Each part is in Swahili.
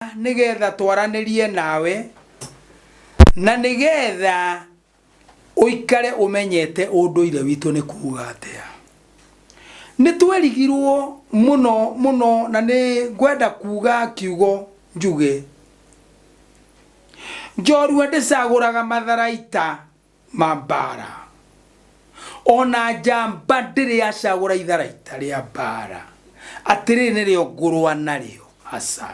nigetha twaranirie nawe na nigetha uikare umenyete unduire witu ni kuuga atia. Ni twerigirwo muno na ni ngwenda kuuga kiugo njuge. Njorua ndicaguraga matharaita mambara. Ona njamba ndiri acagura itharaita ria mbara. Atiri nirio ngurwa nario asa.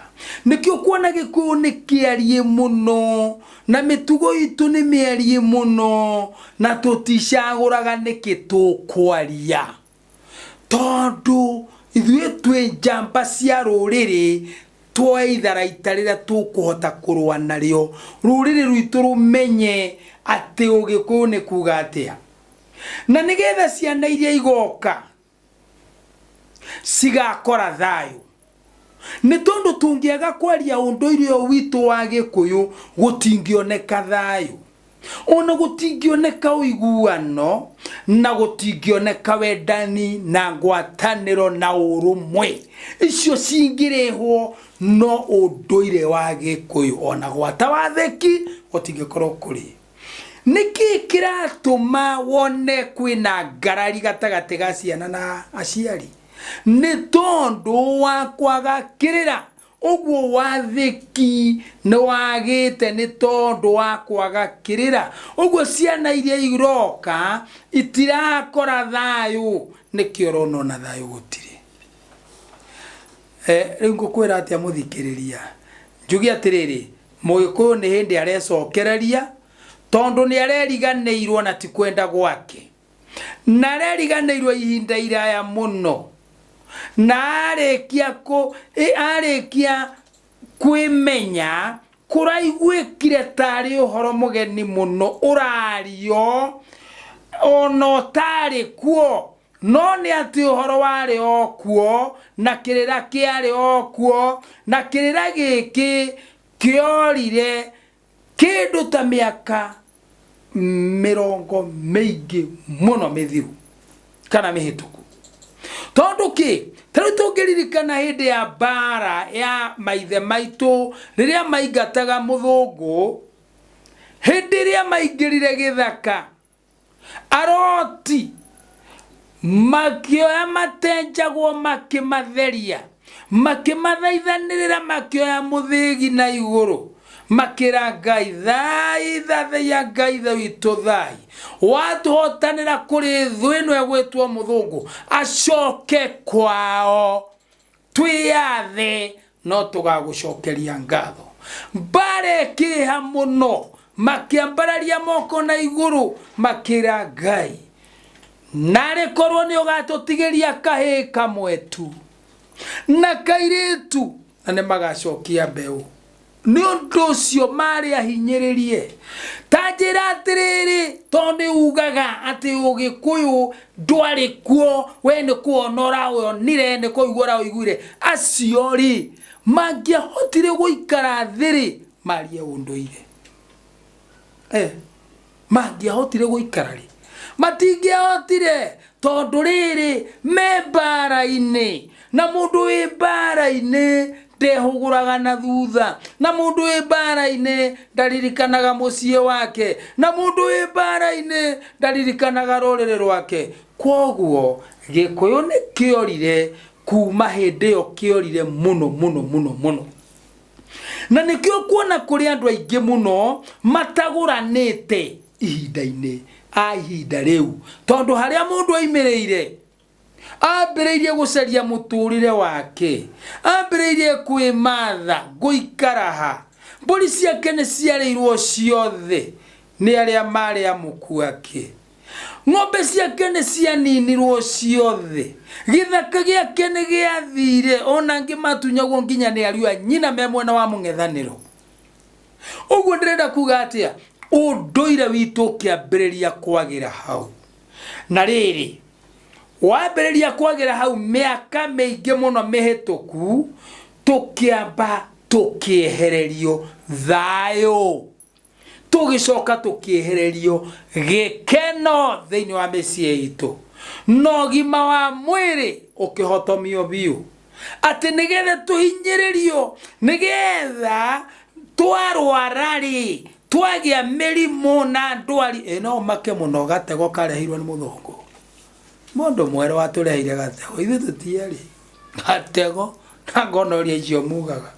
Nikio kuona gikuyu ni kiarie muno na mitugo itu ni miarie muno na tuticaguraga niki tukwaria. Tondu ithuĩ twĩ njamba cia rũrĩrĩ twa itharaita rĩrĩa tũkũhota kũrũa narĩo. Rũrĩrĩ rwitũ rũmenye atĩ ũgĩkũyũ nĩ kuuga atĩa. Na nĩgetha ciana iria igoka cigakora thayũ. Nĩ tondũ tũngĩaga kwaria ũndũire ũyũ witũ wa Gĩkũyũ gũtingĩoneka thayũ. Ona gũtingĩoneka ũiguano na gũtingĩoneka wendani na ngwatanĩro na ũrũmwe. Icio cingĩrehwo no ũndũire wa Gĩkũyũ ona gwata watheki gũtingĩkorwo kũrĩ. Nĩkĩ kĩratũma wone kwĩna ngarari gatagatĩ ga ciana na aciari? Nĩ tondũ wa kwaga kĩrĩra. Ũguo watheki nĩ wagĩte nĩ tondũ wa kwaga kĩrĩra. Ũguo ciana iria iroka itirakora thayũ. Nĩkĩo ũrona ona thayũ gũtirĩ. Rĩu ngũkwĩra atĩa mũthikĩrĩria. Njuge atĩrĩrĩ, Mũgĩkũyũ nĩ hĩndĩ arecokereria tondũ nĩ areriganĩirwo na ti kwenda gwake. Na areriganĩirwo ihinda iraya mũno. Na arĩkia kwĩmenya kũraiguĩkire tarĩ ũhoro mũgeni mũno ũrario ona ũtarĩ kuo. No nĩ atĩ ũhoro warĩ o kuo na kĩrĩra kĩarĩ o kuo na kĩrĩra gĩkĩ kĩorire kĩndũ ta mĩaka mĩrongo mĩingĩ mũno mĩthiru kana mĩhĩtũku. Tondu ki tarĩu tũngĩririkana hĩndĩ ya mbara ya maithe maitũ rĩrĩa maingataga mũthũngũ, hĩndĩ ĩrĩa maingĩrire gĩthaka, aroti makĩoya matenjagwo makĩmatheria, makĩmathaithanĩrĩra, makĩoya mũthĩgi na igũrũ, makĩra Ngai thai, thathĩia Ngai tha witũ thai, watũhotanĩra kũrĩ thũ ĩno ĩgwĩtwo mũthũngũ, acoke kwao, twĩyathe no tũgagũcokeria ngatho. Mbara ĩkĩha mũno, makĩambararia moko na igũrũ, makĩra Ngai narĩ korwo nĩ ũgatũtigĩria kahĩĩ kamwe tu na kairĩtu na nĩ magacokia mbeũ. Nĩ ũndũ ũcio marĩ ahinyĩrĩrie. Ta njĩra atĩrĩrĩ, tondũ ugaga atĩ Ũgĩkũyũ ndwarĩ kuo, we nĩ kuona ũrawonire, nĩ kũigua ũraiguire. Acio rĩ mangĩahotire gũikara thĩ rĩ marie ũndũire. Mangĩahotire gũikara rĩ? Matingĩahotire tondũ rĩrĩ me mbara-inĩ, na mũndũ wĩ mbara-inĩ ndehũgũraga na thutha, na mũndũ wĩ mbara-inĩ ndaririkanaga mũciĩ wake, na mũndũ wĩ mbara-inĩ ndaririkanaga rũrĩrĩ rwake. Kwoguo Gĩkũyũ nĩ kĩorire, kuma hĩndĩ ĩyo kĩorire mũno. Na nĩkĩo kuona kũrĩ andũ aingĩ mũno matagũranĩte ihinda-inĩ ihinda rĩu, tondũ harĩa mũndũ aimĩrĩire ambĩrĩirie gũcaria mũtũrĩre wake, ambĩrĩirie kwĩmatha gũikara ha. Mbũri ciake nĩ ciarĩirwo ciothe nĩ arĩa marĩ amũku ake, ng'ombe ciake nĩ cianinirwo ciothe, gĩthaka gĩake nĩ gĩathire, ona angĩ matunyagwo nginya nĩ ariũ a nyina me mwena wa mũng'ethanĩro. Ũguo ndĩrenda kuga atĩa? Ũndũire witũ ũkĩambĩrĩria kwagĩra hau. Na rĩrĩ wambĩrĩria kwagĩra hau mĩaka mĩingĩ mũno mĩhĩtũku, tũkĩamba tũkĩehererio thayũ, tũgĩcoka tũkĩehererio gĩkeno thĩinĩ wa mĩciĩ itũ, na ũgima wa mwĩrĩ ũkĩhotomio biũ. ati nigetha tuhinyiririo nigetha twarwarari twagia mirimo na ndwari no make muno gatego karehirwo ni muthungu mundu mwere watureheire gatego ithu tutieri gatego na ngonoria icio mugaga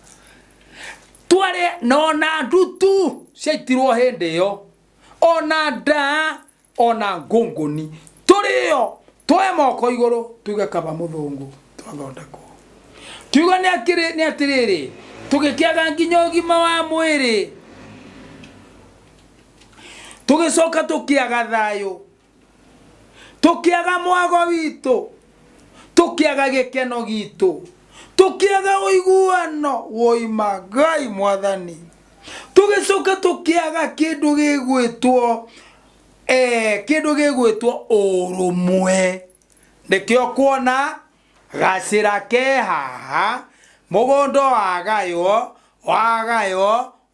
tware nona ndutu ciaitirwo hindi yo ona nda ona ngunguni turio twoe moko iguru tuge kaba muthungu twathondekwo tuga ni atiriri tugikiaga nginya ũgima wa mwĩrĩ tugicoka tukiaga thayo tukiaga mwago witũ tukiaga gĩkeno gitũ tukiaga ũiguano woima Ngai Mwathani tugicoka tukiaga kindu gĩgwĩtwo ũrũmwe nikĩo kuona gacĩra ke haha mugondo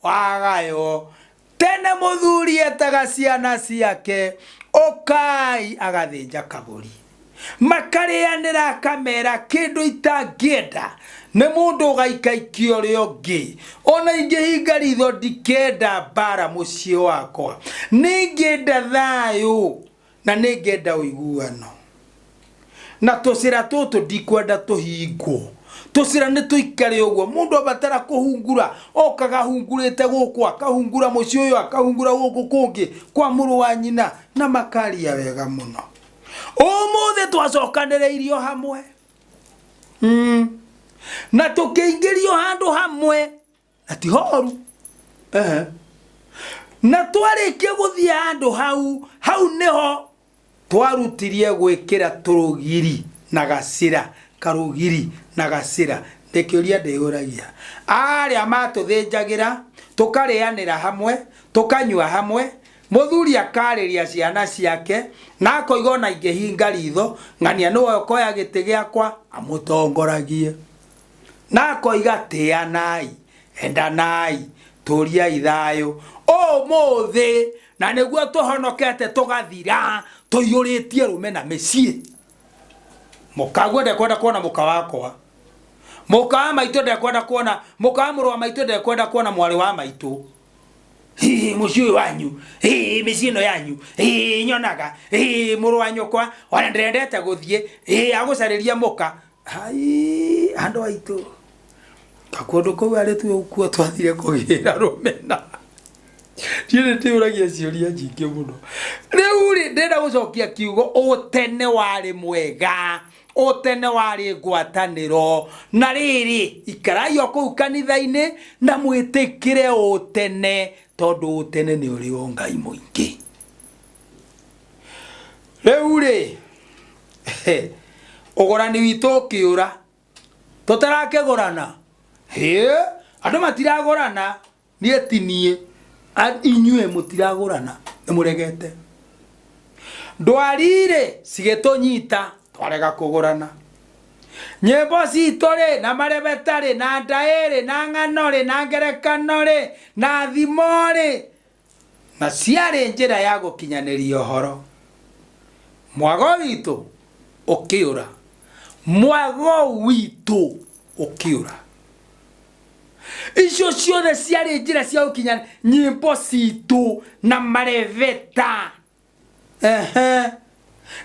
wagayo tene muthuri etaga ciana ciake okai agathinja kaburi makarianira akamera kindu itangĩenda nĩ mũndũ ũgaikaikio ũrĩa ũngĩ ona ingĩhinga ritho ndikenda mbara mũciĩ wakwa nĩngĩenda thayũ na nĩngĩenda ũiguano na tũcĩra tũtũ ndikwenda tũhingwo tũcĩra nĩ tũikare ũguo mũndũ abatara kũhungura okaga hungurĩte gũkũ akahungura mũciĩ ũyũ akahungura gũkũ kũngĩ kwa mũrũ wa nyina na makaria wega mũno ũmũthĩ twacokanĩrĩirio hamwe na tũkĩingĩrio handũ hamwe na ti horu na twarĩkia gũthiĩ handũ hau nĩho twarutirie gwĩkĩra tũrũgiri na gacĩra karũgiri na gacĩra ndĩkĩũria ndĩyũragia arĩa matũthĩnjagĩra tũkarĩanĩra hamwe tũkanyua hamwe muthuri akarĩria ciana ciake na akoiga ona ingĩhinga ritho ng'ania nĩwe ũkoya gĩtĩ gĩakwa amũtongoragie na akoiga tĩanai endanai tũriai thayũ ũmũthĩ na nĩguo tũhonokete tũgathira tũiyũrĩtie rũmena mĩciĩ mũkaguo ndekwenda kuona mũka wakwa mũka wa maitũ ndekwenda kuona mũka wa mũrũ wa maitũ ndekwenda kuona mwarĩ wa maitũ mũciĩ ũyũ wanyu mĩciĩ ĩno yanyu nyonaga mũrũ wa nyũkwa ona ndĩrendete gũthiĩ agũcarĩria mũka andũ aitũ kakũndũ kũu arĩ tuo twathire kũgĩra rũmena ndiĩ ndĩũragia ciũria nyingĩ mũno rĩu rĩ ndĩrenda gũcokia kiugo ũtene warĩ mwega ũtene warĩ ngwatanĩro na rĩrĩ ikarai o kũu kanitha-inĩ na mwĩtĩkĩre ũtene tondũ ũtene nĩ ũrĩ o Ngai mũingĩ rĩu rĩ ũgũrani witũ ũkĩũra tũtarakĩgũrana andũ matiragũrana niĩ ti niĩ inyuĩ mũtiragũrana nĩmũregete ndwari rĩ cigĩtũnyita twarega kũgũrana nyĩmbo citũ rĩ na marebeta rĩ na ndaĩ rĩ na ng'ano rĩ na ngerekano rĩ na thimo rĩ na ciarĩ njĩra ya gũkinyanĩria ũhoro mwago witũ ũkĩũra icio ciothe ciarĩ njĩra cia gũkinyana nyĩmbo citũ na marebeta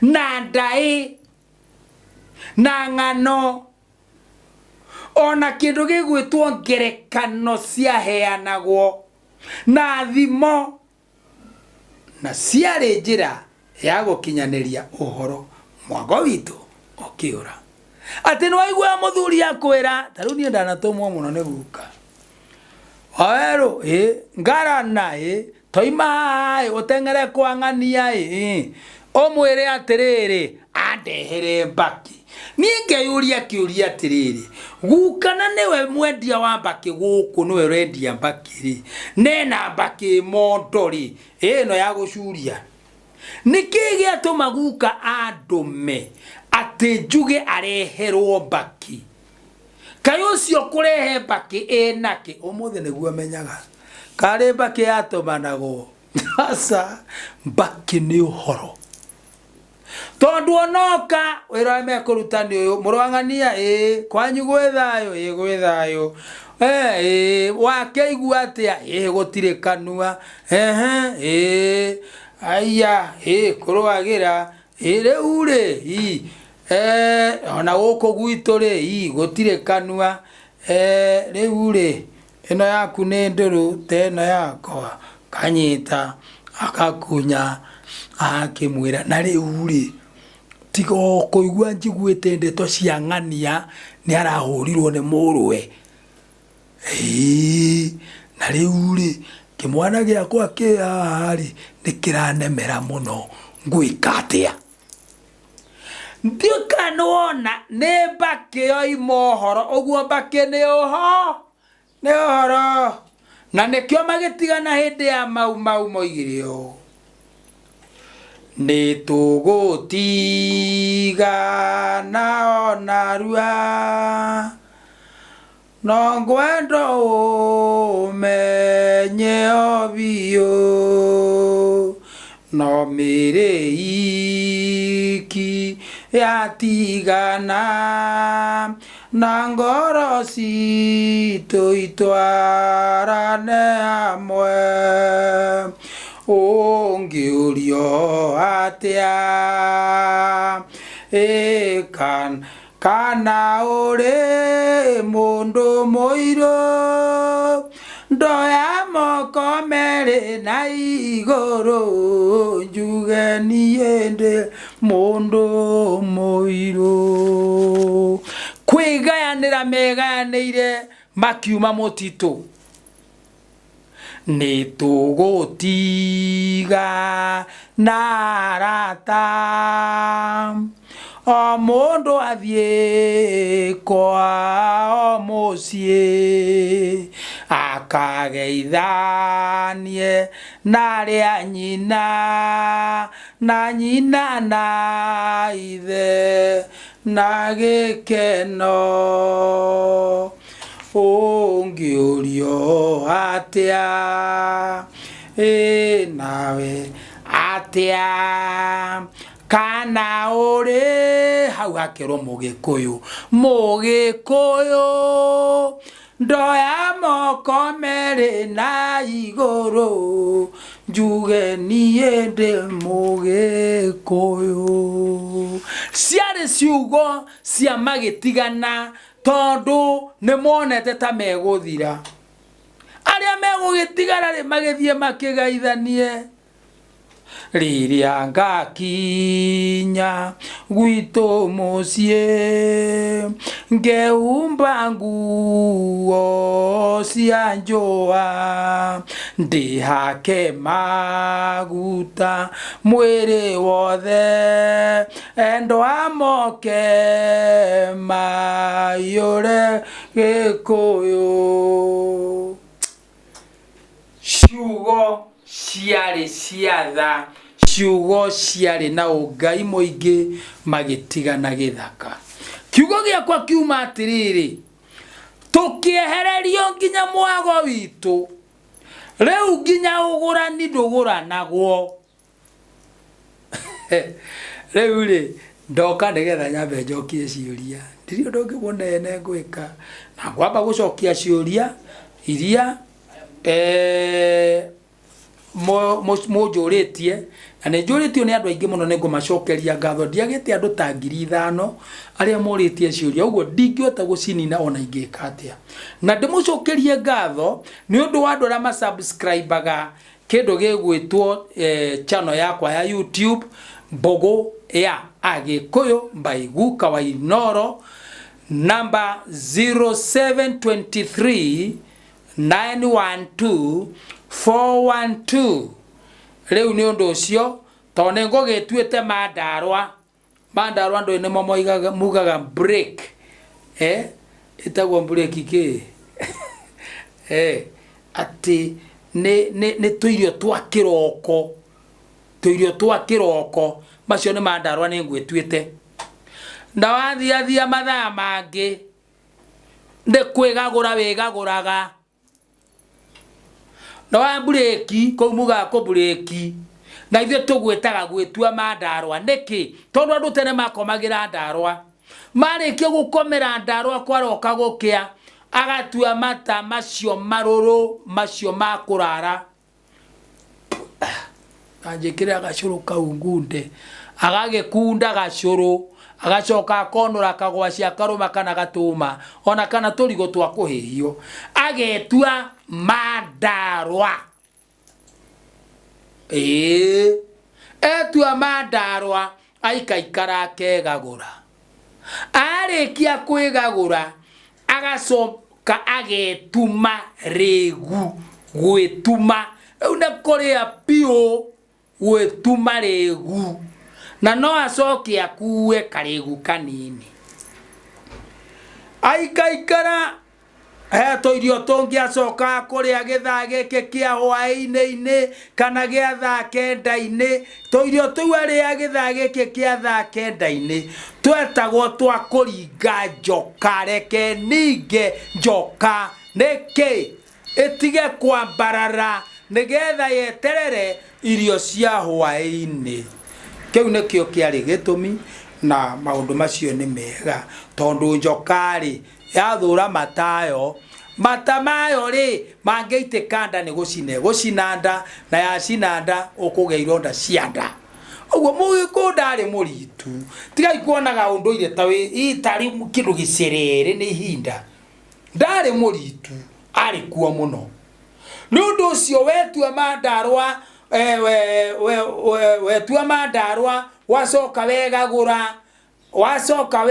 na ndaĩ na ng'ano ona kĩndũ gĩgwĩtwo ngerekano ciaheanagwo na thimo na ciarĩ njĩra ya gũkinyanĩria ũhoro mwago witũ ũkĩũra atĩ nĩwaigua mũthuri akwĩra tarĩu niĩ ndanatũmwo mũno nĩ guka werũ ngarana toima haha ũteng'ere kwa ng'ania ũmwĩre atĩrĩrĩ andehere mbaki niĩ ngeyũria kĩũria atĩrĩrĩ gukana nĩwe mwendia wa mbaki gũkũ nĩwe ũrendia mbaki rĩ nena mbaki mondo rĩ ĩno ya gũcuria nĩkĩ gĩatũma guka andũme atĩ njuge areherwo mbaki kaĩ ũcio kũrehe mbaki ĩnakĩ ũmũthĩ nĩguo menyaga karĩ mbaki yatũmanagwo aca mbaki nĩ ũhoro tondu onoka wira me kurutani uyu murwangania kwanyu gwethayo gwethayo wakeigua atia gutire kanua aya kurwagira riu ri ona guku gwitu ri gutire kanua riu ri ino yaku ni nduru teno yakwa kanyita akakunya akimwira na riu ri tigo kuigua njiguite ndeto cia ng'ania ni arahurirwo ni murwe na riu ri kimwana giakwa kiari nikiranemera muno ngwika atia ndika nona ne bakio imohoro oguo bake ne ohoro na nekio magitigana hindi ya mau moigirio ni tugutiga na onarua no ngwendo umenye obio no mere iki yatigana na ngoro citũ itwarane hamwe ũngĩũrio atĩa kana ũrĩ mũndũ mũirũ ndoya moko merĩ na igũrũ njuge niĩ ndĩ mũndũ mũirũ kwĩgayanĩra megayanĩire makiuma mũtitũ nĩ tũgũtiga na arata o mũndũ athiĩ kwao mũciĩ akageithanie na arĩa nyina na nyina na ithe na gĩkeno ũngĩũrio atĩa nawe atĩa kana ũrĩ hau hakerwo mũgĩkũyũ ndoya moko merĩ na igũrũ njuge niĩ ndĩ mũgĩkũyũ ciarĩ ciugo cia magĩtigana tondu nĩ monete ta megũthira arĩa megũgĩtigara rĩ magĩthiĩ makĩgeithanie rĩrĩa ngakinya gwitũ mũciĩ ngeumba nguo cia njũa ndĩhake maguta mwĩrĩ wothe endwa moke maiyũre gĩkũyũ ciugo ciarĩ ciatha ciugo ciarĩ na ũngai mũingĩ magĩtigana gĩthaka kiugo gĩakwa kiuma atĩrĩrĩ tũkĩehererio nginya mwago witũ rĩu nginya ũgũrani ndũgũranagwo rĩu rĩ ndoka nĩgetha nyambe njokie ciũria ndirĩ ũndũ ũngĩ mũnene ngwĩka na ngwamba gũcokia ciũria iria mũnjũrĩtie na nĩ njũrĩtio nĩ andũ aingĩ mũno nĩ ngũmacokeria ngatho ndiagĩte andũ ta 5,000 arĩa morĩtie ciũria ũguo ndingĩhota gũcinina ona ingĩka atĩa na ndĩmũcokerie ngatho nĩ ũndũ wa andũ arĩa masubscribe-aga kĩndũ gĩgwĩtwo channel yakwa ya YouTube Mbogo ya Agĩkũyũ by Guka Wainoro number 0723 912 412 rĩu nĩ ũndũ ũcio tondũ nĩ ngũgĩtuĩte mandarwa andũ nĩmo mugaga break ĩtagwo break kĩ atĩ nĩ tũirio twa kĩroko macio nĩ mandarwa nĩ ngwĩtuĩte na wathiathia mathaa mangĩ nĩ kwĩgagũra wĩgagũraga na wa bureki kau muga ko bureki na ithuĩ tũgwĩtaga gwĩtua mandarwa nĩkĩ tondũ andũ tene makomagira ndarwa marĩkia gũkomera ndarwa kwaroka gũkĩa agatua mata macio marũrũ macio makũrara anjĩkĩra gacũrũ kau ngunde agagĩkunda gacũrũ agacoka akonora kagwaci akarũma kana gatũma ona kana tũrigo twa kũhĩhio agetua mandarwa etua mandarwa aikaikara akegagũra arĩkia kwĩgagũra agacoka agetuma rĩgu gwĩtuma rĩu nĩ kũrĩa piũ gwĩtuma rĩgu na no acoke akue karĩgu kanini aikaikara tũirio tũngĩ acoka kũrĩa gĩthaa gĩkĩ kĩa hwaĩ-inĩ kana gĩa thaa kenda-inĩ tũirio tũu arĩa gĩthaa gĩkĩ kĩa thaa kenda-inĩ twetagwo twa kũringa njoka reke ninge njoka nĩkĩ ĩtige kwambarara nĩgetha yeterere irio cia hwaĩ-inĩ kĩu nĩkĩo kĩarĩ gĩtũmi na maũndũ macio nĩ mega tondũ njoka-rĩ yathũra mata mayo rĩ mangĩitĩka nda nĩ gũcina nda na yacina nda ũkũgĩa ironda cia nda ũguo mũgĩkũyũ ndarĩ mũritu tigai kuonaga ũndũire ta itarĩ kĩndũ gĩcerere nĩ ihinda ndarĩ mũritu arĩ kuo mũno nĩ ũndũ ũcio wetua mandarwa wetua mandarwa wacoka wegagũra wacoka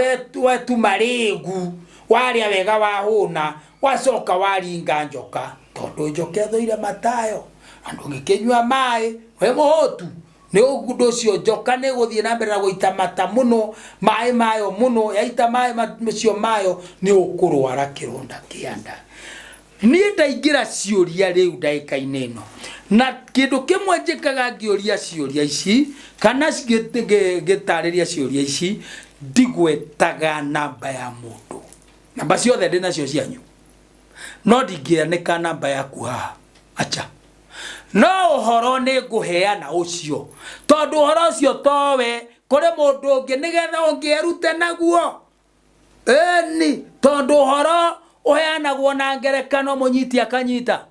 wetuma rĩgu warĩa wega wahũna wacoka waringa njoka tondũ njoka ĩthũire matayo andũ ngĩkĩnyua maĩ we mũhũtu nĩ ũndũ ũcio njoka nĩ gũthiĩ na mbere na gũita mata mũno maĩ mayo mũno yaita maĩ macio mayo nĩ ũkũrwara kĩronda kĩa nda niĩ ndaingĩra ciũria rĩu ndagĩka-inĩ ĩno na kĩndũ kĩmwe njĩkaga ngĩũria ciũria ici kana ngĩtarĩria ciũria ici ndigwetaga namba ya mũndũ namba ciothe ndĩ nacio cianyu no ndingĩanĩka namba yaku haha acha no ũhoro nĩ ngũheana ũcio tondũ ũhoro ũcio towe kũrĩ mũndũ ũngĩ nĩgetha ũngĩerute naguo ĩni tondũ ũhoro ũheanagwo na ngerekano mũnyiti akanyita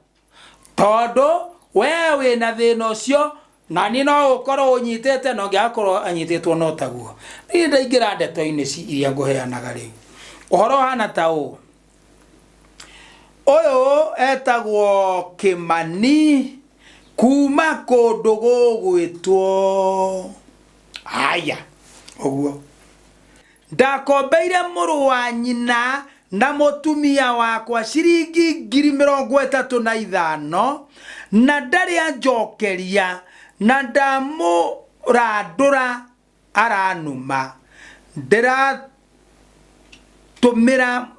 tondũ we wĩna thĩna ũcio na niĩ no ũkorwo ũnyitĩte no ngĩakorwo anyitĩtwo no taguo niĩ ndaingĩra ndeto-inĩ iria ngũheanaga rĩu ũhoro hana ta ũyũ etagwo Kĩmani kuma kũndũ gũgwĩtwo haya ũguo ndakombeire mũrũ wa nyina na mũtumia wakwa ciringi 35,000 na ndarĩ anjokeria na ndamũrandũra aranuma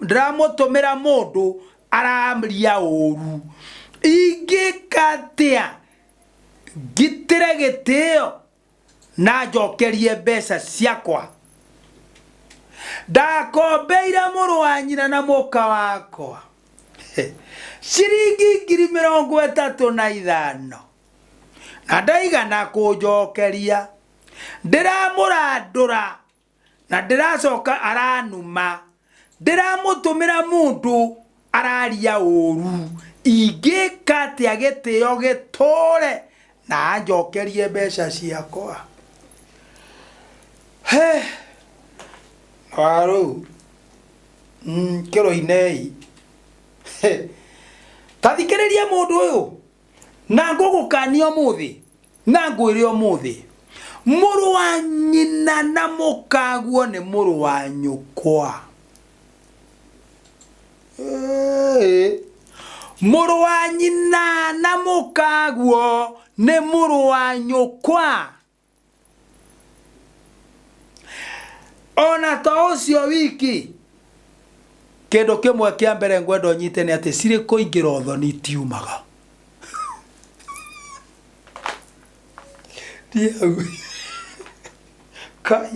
ndĩramũtũmĩra mũndũ aramria ũru ingĩka atĩa ngitĩre gĩtĩo na njokerie mbeca ciakwa ndakombeire mũrũ wa nyina na mũka wakwa ciringi 35,000 na ndaigana kũnjokeria ndĩramũrandũra na ndĩracoka aranuma ndĩramũtũmĩra mũndũ araria ũru ingĩka atĩa gĩtĩo gĩtũre na njokerie mbeca ciakwa Waru kĩro-inei tathikĩrĩria mũndũ ũyũ na ngũgũkania ũmũthĩ na ngwĩre ũmũthĩ mũrũ wa nyina na mũkaguo nĩ mũrũ wa nyũkwa mũrũ wa nyina na mũkaguo nĩ mũrũ wa nyũkwa ona to ũcio wiki kĩndũ kĩmwe kĩa mbere ngwenda ũnyite nĩ atĩ cirĩ kũingĩra ũthoni tiumaga kai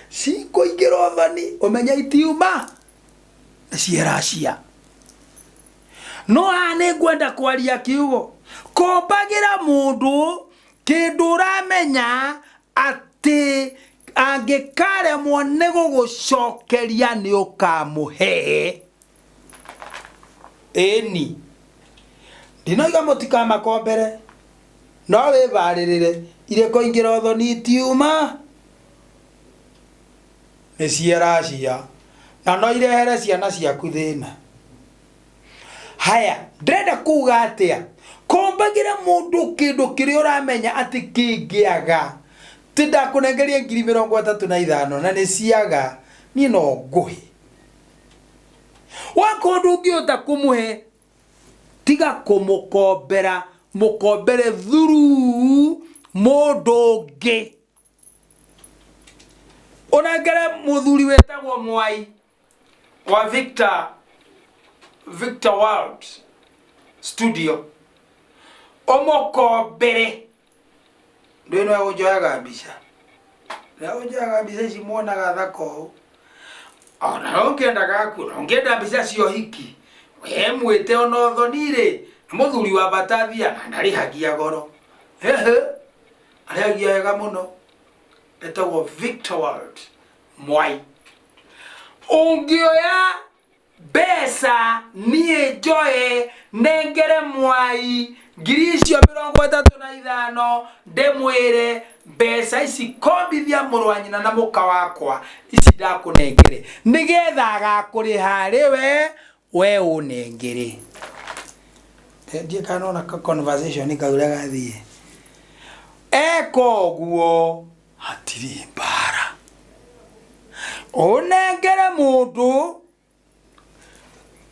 si kũingĩra ũthoni ũmenya itiuma na cieracia no haha nĩ ngwenda kwaria kiugo kombagĩra mũndũ kindu uramenya ati angikaremwo ni gugucokeria ni ukamuhe. Eni ndinoiga mutikamakombere, no wibaririre ireko ingira uthoni itiuma ni cieracia na no irehere ciana ciaku thina. Haya, ndrenda kuga atia kombagira mundu kindu kiria uramenya ati kingiaga ti ndakunengeria 35,000 na ni ciaga ni no nguhi. Wakondu ungiota kumuhe tiga kumukombera, mukombere thuru mundu ungi. Unangere muthuri wetagwo Mwai wa Victor World Studio omukombere ndino ya ujoyaga mbica na ujoyaga mbica ici muonaga thako ona ongenda gaku ongenda mbica cio hiki we mwite ono thonire muthuri wa Batathia na ndarihagia goro arihagia wega muno etagwo Victor World Mwai. Ungioya besa nie joe nengere Mwai girisio 35 ndemwire besa ici kombithia murwanyina na muka wakwa ici ndakunengere nigetha agakuriha riwe we unengere. Ndie kanona ka conversation kaura gathie eko guo hatiri mbara unengere mundu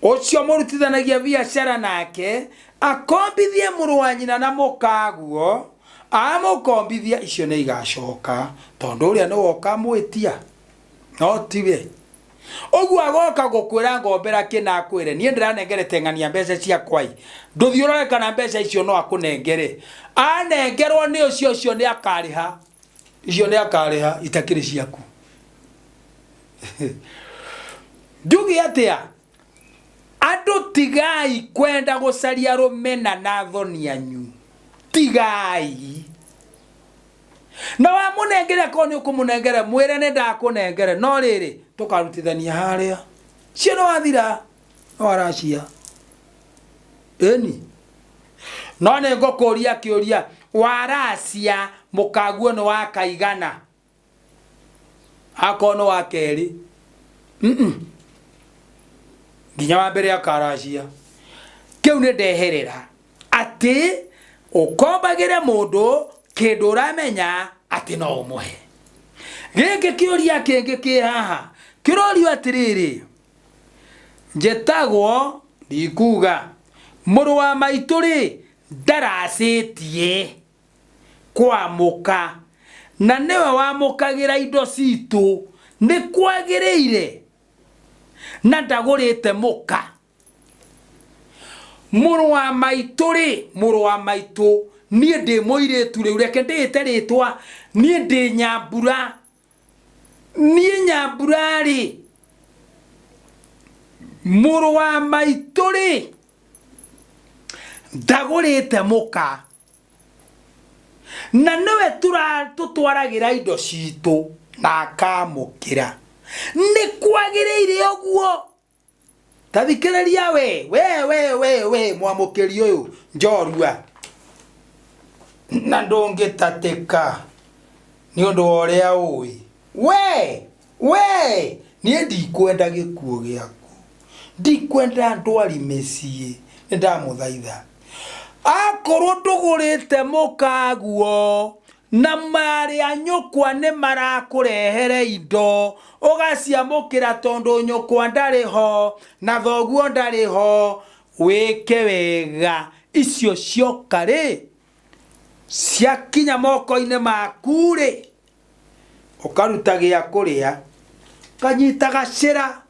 ucio murutithanagia biacara nake akombithie murwanyina na mukaguo amukombithia icio ni igacoka tondu uria ni woka mwitia no tiwe oguo agoka gukwira ngombera kina akwire nie ndiranengerete ng'ania mbeca cia kwai nduthiurore kana mbeca icio no akunengere anengerwo ni ucio ni akariha icio ni akariha itakiri ciaku. Ndugi atia andu tigai kwenda gucaria rumena na thoni anyu tigai na wa munengere ko ni ukumunengere mwire ne ndakunengere no riri tukarutithania haria cio no wathira no aracia eni no ne ngokuria kiuria waracia mukaguo no wakaigana akono wa keri nginya wa mbere akaracia kiu ni ndeherera ati ukombagire mundu kindu uramenya ati no umuhe. Giki kiuria kingi ki haha kirorio atiriri njetagwo ndikuga muru wa maituri ndaracitie kwa muka na niwe wamukagira indo citu ni kwagiriire na ndagurite muka muru wa maitu nie ndi muiritu riu reke ndite ritwa nie ndi Nyambura nie Nyamburari muru wa maituri ndagurite muka na niwe tutwaragira indo citu na akamukira ni kwagiriire oguo. Tathikiriria we mwamukiri uyu njorua na ndungitatika ni undu oria ui we nie ndikwenda gikuo giaku ndikwenda ndwari mecii ndamuthaitha akorwo ndugurite mukaguo na mari anyukwa ni marakurehere indo ugaciamukira tondu nyukwa ndariho na thoguo ndariho wike wega icio cioka ri ciakinya moko-ini maku ri ukaruta gia kuria kanyita gacira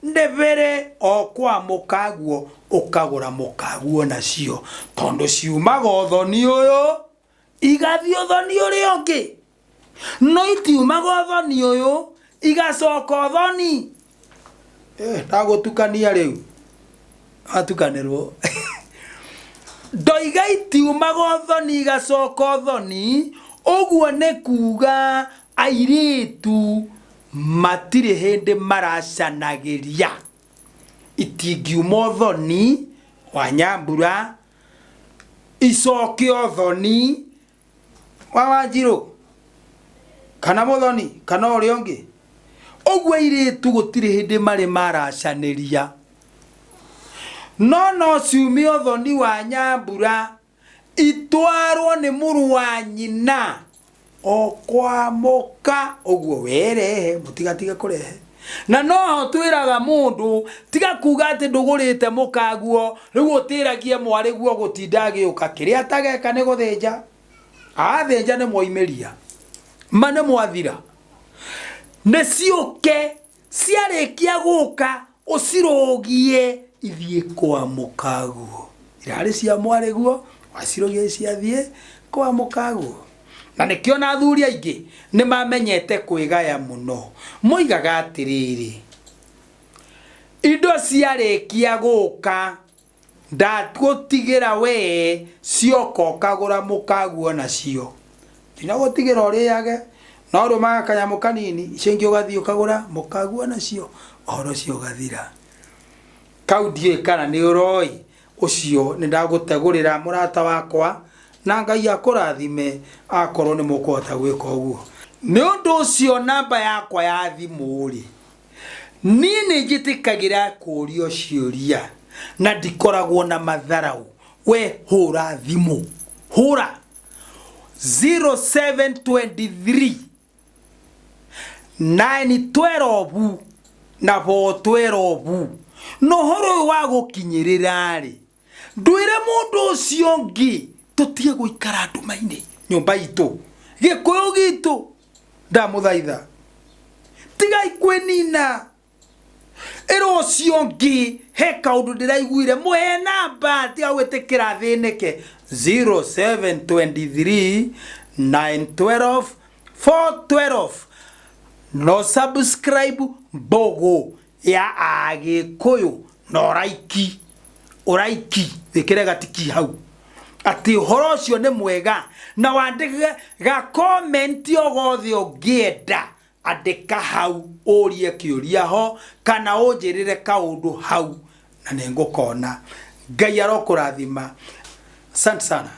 ndebere o kwa mukaguo ukagura mukaguo nacio tondu ciumaga uthoni uyu igathio uthoni uri ungi no itiumaga uthoni uyu igacoka uthoni ndagutukania riu atukanirwo ndoiga itiumaga thoni gacoka thoni uguo nĩ kuga airitu matire hindi maracanagĩria itingiuma thoni wa Nyambura icoke thoni wa Wanjiru kana Muthoni kana ũrĩa ũngĩ uguo airitu gũtire hindi marĩ maracanĩria no ciumie thoni wa Nyambura itwarwo nĩ mũrũ wa nyina okwamoka uguo werehe mutigatige kurehe na no twiraga mundu tiga kuga ati ndugurite mukaguo riu utiragie mwariguo gutinda giuka kiria atageka ni guthinja athinja ni moimeria mane mwathira ne ciuke ciarikia guka ucirogie ithie kwa mukaguo irari cia mwariguo wacirogie ciathie kwa mukaguo na nikio athuri aingi ni mamenyete kwigaya muno moigaga atiriri indo ciarikia guka ndagutigira we cioka kagura mukaguo nacio tinya gutigira uriage no rumaga kanyamu kanini icengi ugathii ukagura mukaguo nacio oro cio gathira kaudie kana ni uroi ucio ni ndagutegurira murata wakwa na Ngai akurathime akorwo ni mukuhota gwika uguo ni undu ucio namba yakwa ya thimu ri ni njitikagira kurio ciuria na ndikoragwo na matharau we hura thimu hura 0723 912 na 412 no horo wa gukinyirira ri ndwire mundu ucio ngi tutie guikara ndumaini nyumba itu gikuyu gitu ndamuthaitha tiga ikwenina ero ucio ngi he kaundu ndiraiguire muhe namba tiga gwitikira thinike 0723 912 412 no subscribe bogo ya Agikuyu no uraiki wikire gatiki hau ati horo cio ni mwega na wandike ga comment ogothe ungienda andika hau urie kiuria ho kana unjirire kaundu hau na ningukona Ngai arokurathima asante sana.